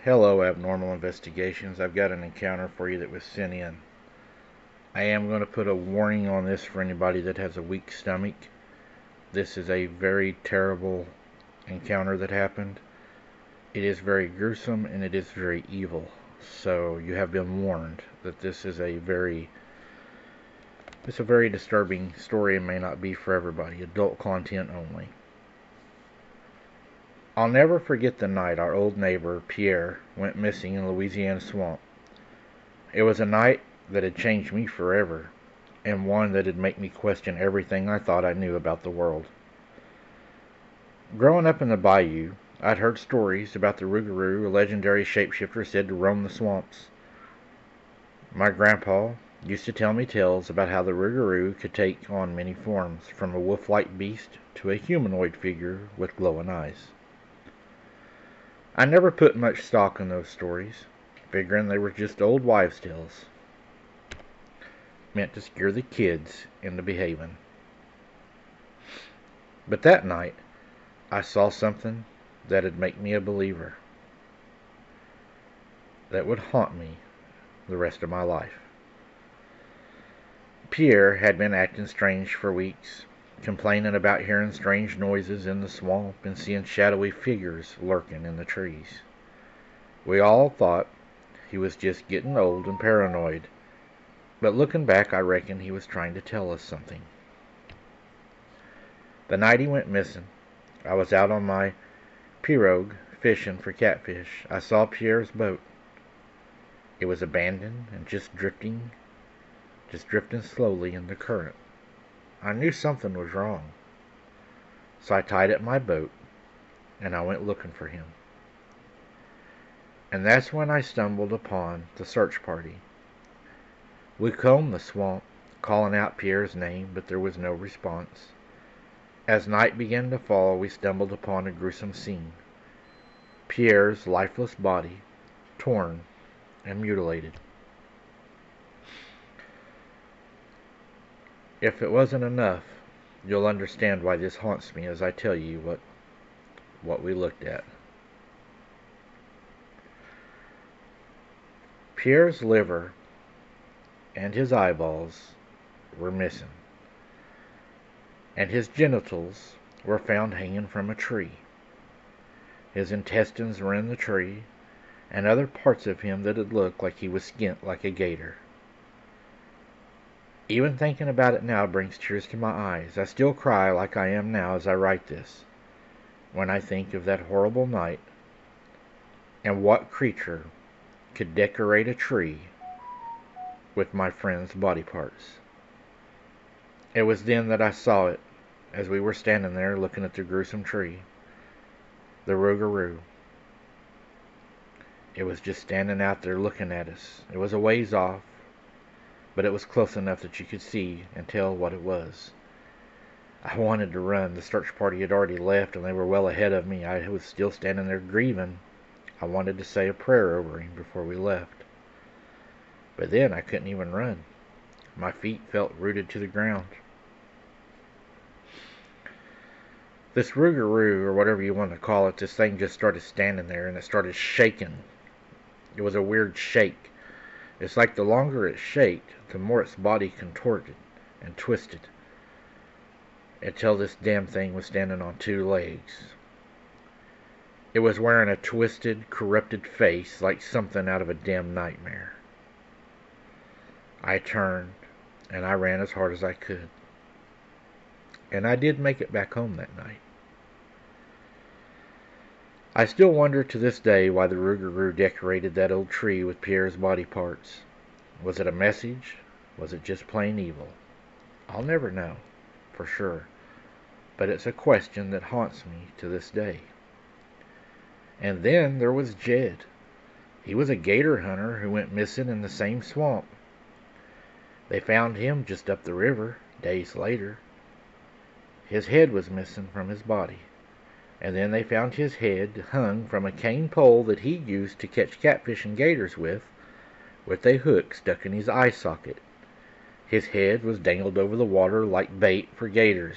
Hello, Abnormal Investigations. I've got an encounter for you that was sent in. I am going to put a warning on this for anybody that has a weak stomach. This is a very terrible encounter that happened. It is very gruesome and it is very evil. So you have been warned that it's a very disturbing story and may not be for everybody. Adult content only. I'll never forget the night our old neighbor, Pierre, went missing in Louisiana swamp. It was a night that had changed me forever, and one that had made me question everything I thought I knew about the world. Growing up in the bayou, I'd heard stories about the Rougarou, a legendary shapeshifter said to roam the swamps. My grandpa used to tell me tales about how the Rougarou could take on many forms, from a wolf-like beast to a humanoid figure with glowing eyes. I never put much stock in those stories, figuring they were just old wives' tales, meant to scare the kids into behaving. But that night, I saw something that'd make me a believer, that would haunt me the rest of my life. Pierre had been acting strange for weeks, complaining about hearing strange noises in the swamp and seeing shadowy figures lurking in the trees. We all thought he was just getting old and paranoid, but looking back, I reckon he was trying to tell us something. The night he went missing, I was out on my pirogue fishing for catfish. I saw Pierre's boat. It was abandoned and just drifting slowly in the current. I knew something was wrong, so I tied up my boat and I went looking for him. And that's when I stumbled upon the search party. We combed the swamp, calling out Pierre's name, but there was no response. As night began to fall, we stumbled upon a gruesome scene. Pierre's lifeless body, torn and mutilated. If it wasn't enough, you'll understand why this haunts me as I tell you what we looked at. Pierre's liver and his eyeballs were missing, and his genitals were found hanging from a tree. His intestines were in the tree, and other parts of him that had looked like he was skinned like a gator. Even thinking about it now brings tears to my eyes. I still cry like I am now as I write this, when I think of that horrible night, and what creature could decorate a tree with my friend's body parts. It was then that I saw it, as we were standing there looking at the gruesome tree. The Rougarou. It was just standing out there looking at us. It was a ways off, but it was close enough that you could see and tell what it was. I wanted to run. The search party had already left and they were well ahead of me. I was still standing there grieving. I wanted to say a prayer over him before we left. But then I couldn't even run. My feet felt rooted to the ground. This Rougarou, or whatever you want to call it, this thing just started standing there and it started shaking. It was a weird shake. It's like the longer it shaked, the more its body contorted and twisted, until this damn thing was standing on two legs. It was wearing a twisted, corrupted face like something out of a damn nightmare. I turned and I ran as hard as I could. And I did make it back home that night. I still wonder to this day why the Rougarou decorated that old tree with Pierre's body parts. Was it a message? Was it just plain evil? I'll never know, for sure. But it's a question that haunts me to this day. And then there was Jed. He was a gator hunter who went missing in the same swamp. They found him just up the river days later. His head was missing from his body. And then they found his head hung from a cane pole that he used to catch catfish and gators with a hook stuck in his eye socket. His head was dangled over the water like bait for gators.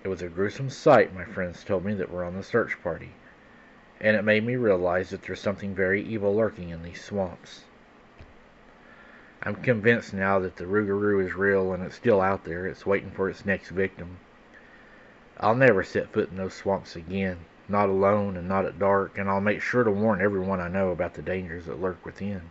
It was a gruesome sight, my friends told me that were on the search party. and it made me realize that there's something very evil lurking in these swamps. I'm convinced now that the Rougarou is real and it's still out there. It's waiting for its next victim. I'll never set foot in those swamps again, not alone and not at dark, and I'll make sure to warn everyone I know about the dangers that lurk within.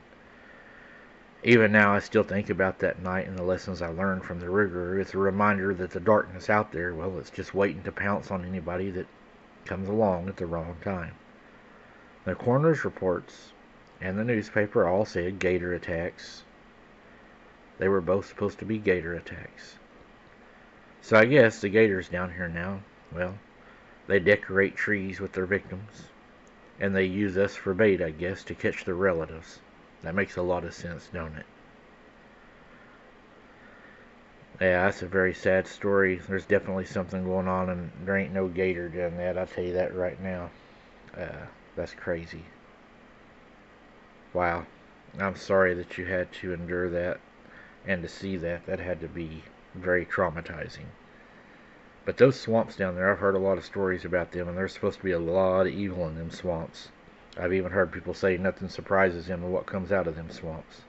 Even now I still think about that night and the lessons I learned from the Rougarou. It's a reminder that the darkness out there, well, it's just waiting to pounce on anybody that comes along at the wrong time. The coroner's reports and the newspaper all said gator attacks. They were both supposed to be gator attacks. So I guess the gators down here now, well, they decorate trees with their victims. And they use us for bait, I guess, to catch their relatives. That makes a lot of sense, don't it? Yeah, that's a very sad story. There's definitely something going on, and there ain't no gator doing that. I'll tell you that right now. That's crazy. Wow. I'm sorry that you had to endure that and to see that. That had to be very traumatizing. But those swamps down there, I've heard a lot of stories about them, and there's supposed to be a lot of evil in them swamps. I've even heard people say nothing surprises them in what comes out of them swamps.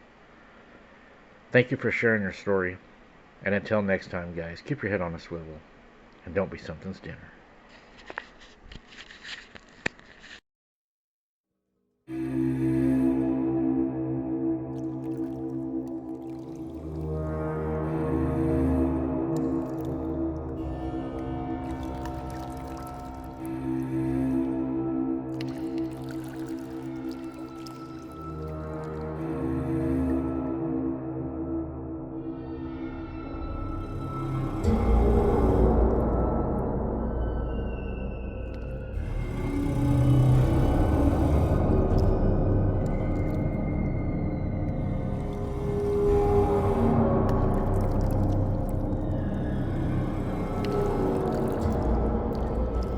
Thank you for sharing your story. And until next time, guys, keep your head on a swivel and don't be something's dinner.